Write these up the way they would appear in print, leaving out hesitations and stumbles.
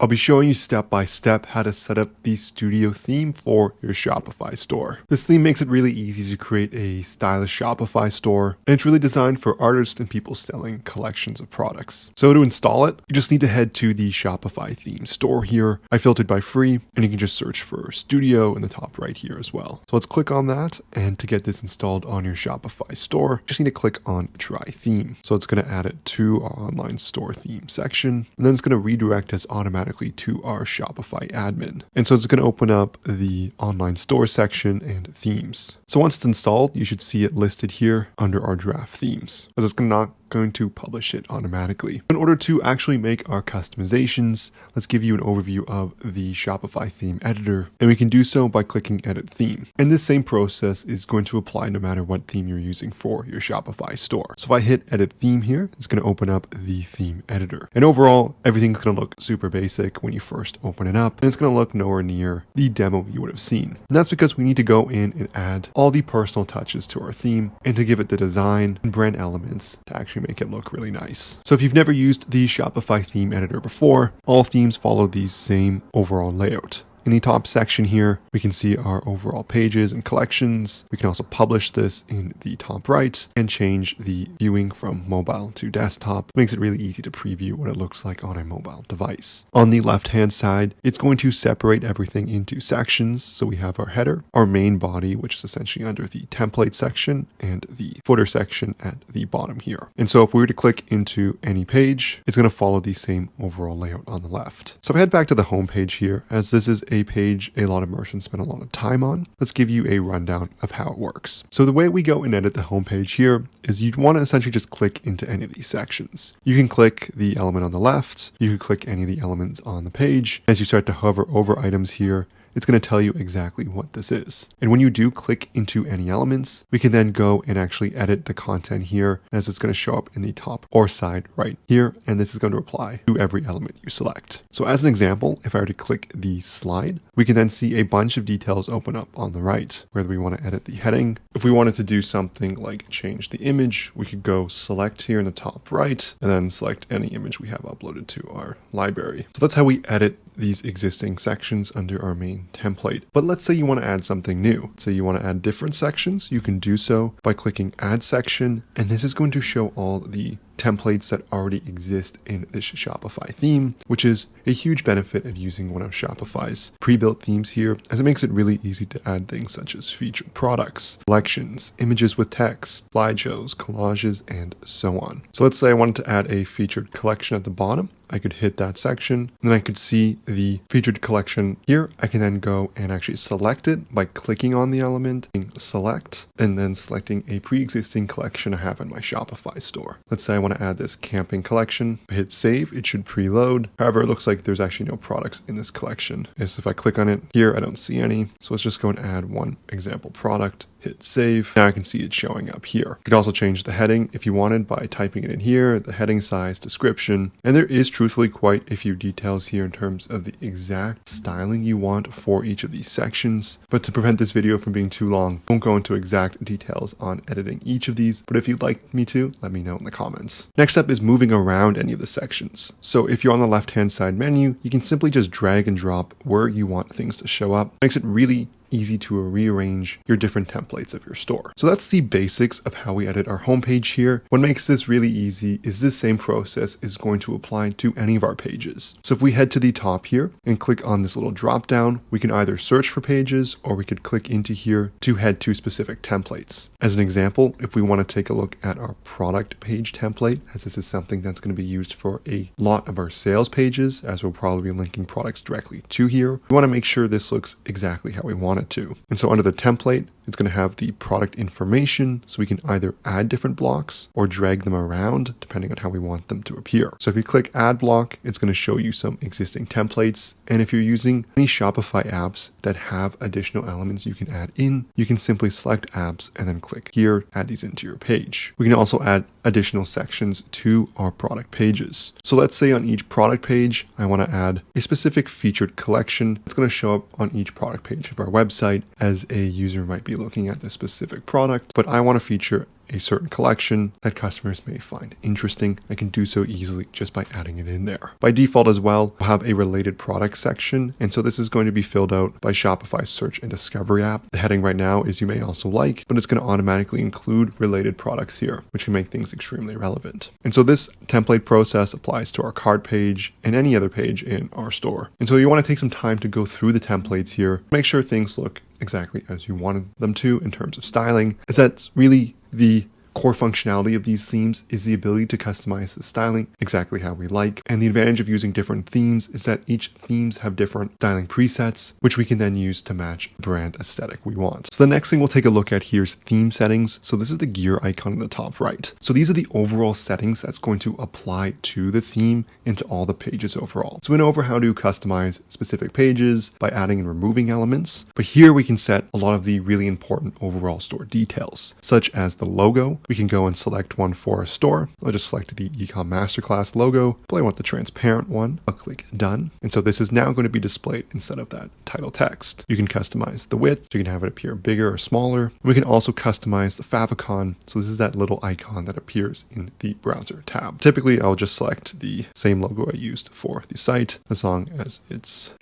I'll be showing you step by step how to set up the Studio theme for your Shopify store. This theme makes it really easy to create a stylish Shopify store, and it's really designed for artists and people selling collections of products. So to install it, you just need to head to the Shopify theme store here. I filtered by free, and you can just search for Studio in the top right here as well. So let's click on that, and to get this installed on your Shopify store, just need to click on Try Theme. So it's going to add it to our online store theme section, and then it's going to redirect us automatically to our Shopify admin. And so it's going to open up the online store section and themes. So once it's installed, you should see it listed here under our draft themes, but it's not going to publish it automatically. In order to actually make our customizations, let's give you an overview of the Shopify theme editor, and we can do so by clicking Edit Theme. And this same process is going to apply no matter what theme you're using for your Shopify store. So if I hit Edit Theme here, it's going to open up the theme editor. And overall, everything's going to look super basic when you first open it up, and it's going to look nowhere near the demo you would have seen. And that's because we need to go in and add all the personal touches to our theme and to give it the design and brand elements to actually make it look really nice. So if you've never used the Shopify theme editor before, all themes follow the same overall layout. In the top section here, we can see our overall pages and collections. We can also publish this in the top right and change the viewing from mobile to desktop. It makes it really easy to preview what it looks like on a mobile device. On the left-hand side, it's going to separate everything into sections. So we have our header, our main body, which is essentially under the template section, and the footer section at the bottom here. And so if we were to click into any page, it's going to follow the same overall layout on the left. So if I head back to the home page here, as this is a page a lot of merchants spend a lot of time on, let's give you a rundown of how it works. So the way we go and edit the homepage here is you'd want to essentially just click into any of these sections. You can click the element on the left, you can click any of the elements on the page. As you start to hover over items here, it's going to tell you exactly what this is. And when you do click into any elements, we can then go and actually edit the content here, as it's going to show up in the top or side right here. And this is going to apply to every element you select. So as an example, if I were to click the slide, we can then see a bunch of details open up on the right, whether we want to edit the heading. If we wanted to do something like change the image, we could go select here in the top right, and then select any image we have uploaded to our library. So that's how we edit these existing sections under our main template. But let's say you want to add something new. Say you want to add different sections. You can do so by clicking Add Section, and this is going to show all the templates that already exist in this Shopify theme, which is a huge benefit of using one of Shopify's pre-built themes here, as it makes it really easy to add things such as featured products, collections, images with text, slideshows, collages, and so on. So let's say I wanted to add a featured collection at the bottom. I could hit that section, and then I could see the featured collection here. I can then go and actually select it by clicking on the element, select, and then selecting a pre-existing collection I have in my Shopify store. Let's say I want to add this camping collection. I hit save, it should preload. However, it looks like there's actually no products in this collection. As if I click on it here, I don't see any. So let's just go and add one example product. Hit save. Now I can see it showing up here. You could also change the heading if you wanted by typing it in here, the heading size, description, and there is truthfully quite a few details here in terms of the exact styling you want for each of these sections. But to prevent this video from being too long, I won't go into exact details on editing each of these, but if you'd like me to, let me know in the comments. Next up is moving around any of the sections. So if you're on the left-hand side menu, you can simply just drag and drop where you want things to show up. It makes it really easy to rearrange your different templates of your store. So that's the basics of how we edit our homepage here. What makes this really easy is this same process is going to apply to any of our pages. So if we head to the top here and click on this little drop down, we can either search for pages or we could click into here to head to specific templates. As an example, if we want to take a look at our product page template, as this is something that's going to be used for a lot of our sales pages, as we'll probably be linking products directly to here, we want to make sure this looks exactly how we want it to. And so under the template, it's going to have the product information, so we can either add different blocks or drag them around depending on how we want them to appear. So if you click add block, it's going to show you some existing templates. And if you're using any Shopify apps that have additional elements you can add in, you can simply select apps and then click here, add these into your page. We can also add additional sections to our product pages. So let's say on each product page, I want to add a specific featured collection. It's going to show up on each product page of our website, as a user might be looking at this specific product, but I want to feature a certain collection that customers may find interesting, I can do so easily just by adding it in there. By default as well, we'll have a related product section. And so this is going to be filled out by Shopify Search and Discovery app. The heading right now is you may also like, but it's going to automatically include related products here, which can make things extremely relevant. And so this template process applies to our cart page and any other page in our store. And so you want to take some time to go through the templates here, make sure things look exactly as you wanted them to in terms of styling, as that's really the core functionality of these themes is the ability to customize the styling exactly how we like. And the advantage of using different themes is that each themes have different styling presets, which we can then use to match the brand aesthetic we want. So the next thing we'll take a look at here is theme settings. So this is the gear icon in the top right. So these are the overall settings that's going to apply to the theme into all the pages overall. So we know over how to customize specific pages by adding and removing elements. But here we can set a lot of the really important overall store details, such as the logo. We can go and select one for our store. I'll just select the Ecom Masterclass logo, but I want the transparent one. I'll click done. And so this is now going to be displayed instead of that title text. You can customize the width. So you can have it appear bigger or smaller. We can also customize the favicon. So this is that little icon that appears in the browser tab. Typically, I'll just select the same logo I used for the site as long as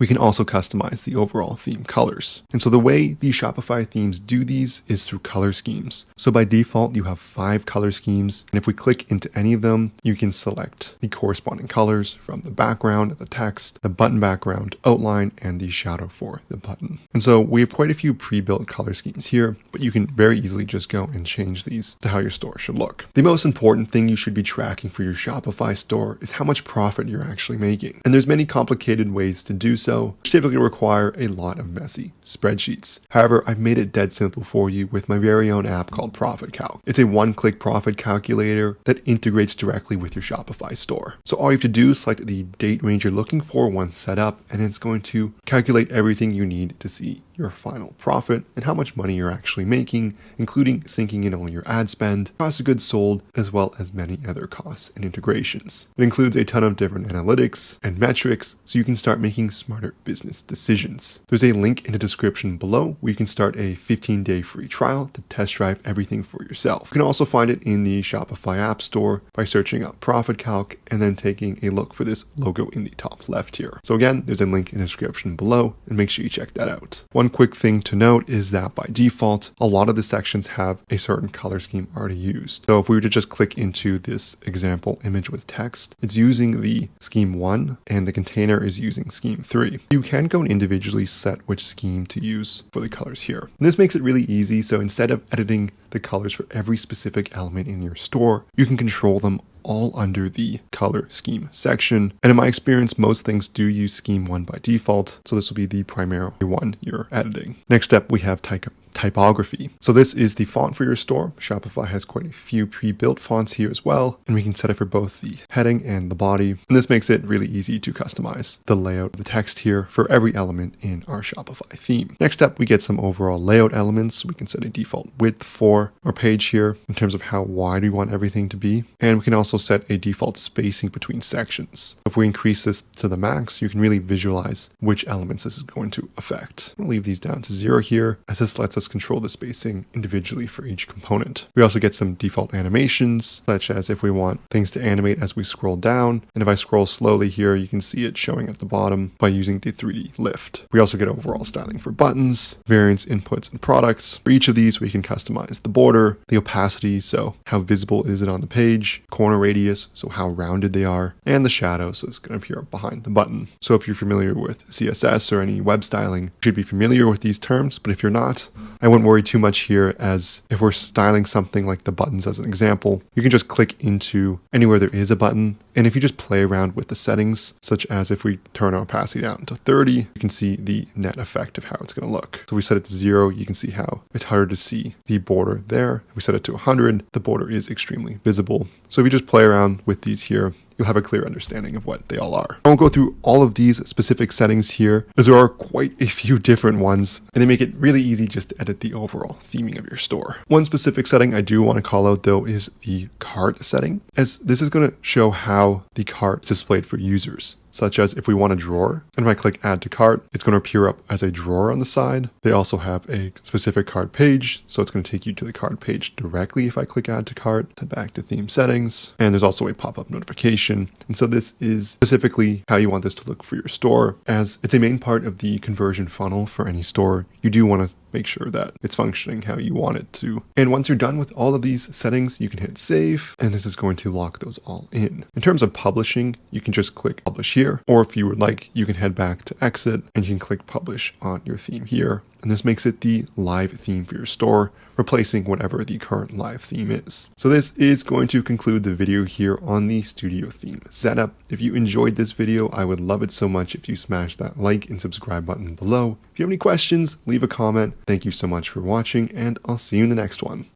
we can also customize the overall theme colors. And so the way the Shopify themes do these is through color schemes. So by default, you have 5 color schemes. And if we click into any of them, you can select the corresponding colors from the background, the text, the button background, outline, and the shadow for the button. And so we have quite a few pre-built color schemes here, but you can very easily just go and change these to how your store should look. The most important thing you should be tracking for your Shopify store is how much profit you're actually making. And there's many complicated ways to do so, which typically require a lot of messy spreadsheets. However, I've made it dead simple for you with my very own app called PRODKIT. It's a one-click profit calculator that integrates directly with your Shopify store. So all you have to do is select the date range you're looking for once set up, and it's going to calculate everything you need to see your final profit and how much money you're actually making, including syncing in all your ad spend, cost of goods sold, as well as many other costs and integrations. It includes a ton of different analytics and metrics so you can start making smarter business decisions. There's a link in the description below where you can start a 15-day free trial to test drive everything for yourself. You can also find it in the Shopify App Store by searching up PRODKIT and then taking a look for this logo in the top left here. So again, there's a link in the description below and make sure you check that out. One quick thing to note is that by default, a lot of the sections have a certain color scheme already used. So if we were to just click into this example image with text, it's using the scheme 1 and the container is using scheme 3. You can go and individually set which scheme to use for the colors here. And this makes it really easy. So instead of editing the colors for every specific element in your store, you can control them all under the color scheme section. And in my experience, most things do use scheme 1 by default. So this will be the primary one you're editing. Next up, we have typography. So this is the font for your store. Shopify has quite a few pre-built fonts here as well, and we can set it for both the heading and the body. And this makes it really easy to customize the layout of the text here for every element in our Shopify theme. Next up, we get some overall layout elements. We can set a default width for our page here in terms of how wide we want everything to be. And we can also set a default spacing between sections. If we increase this to the max, you can really visualize which elements this is going to affect. I'll leave these down to 0 here, as this lets us control the spacing individually for each component. We also get some default animations, such as if we want things to animate as we scroll down. And if I scroll slowly here, you can see it showing at the bottom by using the 3D lift. We also get overall styling for buttons, variants, inputs, and products. For each of these, we can customize the border, the opacity, so how visible is it on the page, corner radius, so how rounded they are, and the shadow, so it's going to appear behind the button. So if you're familiar with CSS or any web styling, you should be familiar with these terms, but if you're not, I wouldn't worry too much here, as if we're styling something like the buttons as an example, you can just click into anywhere there is a button. And if you just play around with the settings, such as if we turn our opacity down to 30, you can see the net effect of how it's going to look. So if we set it to 0, you can see how it's harder to see the border there. If we set it to 100, the border is extremely visible. So if you just play around with these here, you'll have a clear understanding of what they all are. I won't go through all of these specific settings here, as there are quite a few different ones, and they make it really easy just to edit the overall theming of your store. One specific setting I do want to call out though is the cart setting, as this is going to show how the cart is displayed for users. such as if we want a drawer, and if I click add to cart, it's going to appear up as a drawer on the side. They also have a specific cart page, so it's going to take you to the cart page directly if I click add to cart. To back to theme settings, and there's also a pop-up notification. And so this is specifically how you want this to look for your store, as it's a main part of the conversion funnel for any store. You do want to make sure that it's functioning how you want it to. And once you're done with all of these settings, you can hit save, and this is going to lock those all in. In terms of publishing, you can just click publish here, or if you would like, you can head back to exit and you can click publish on your theme here. And this makes it the live theme for your store, replacing whatever the current live theme is. So this is going to conclude the video here on the Studio theme setup. If you enjoyed this video, I would love it so much if you smash that like and subscribe button below. If you have any questions, leave a comment. Thank you so much for watching, and I'll see you in the next one.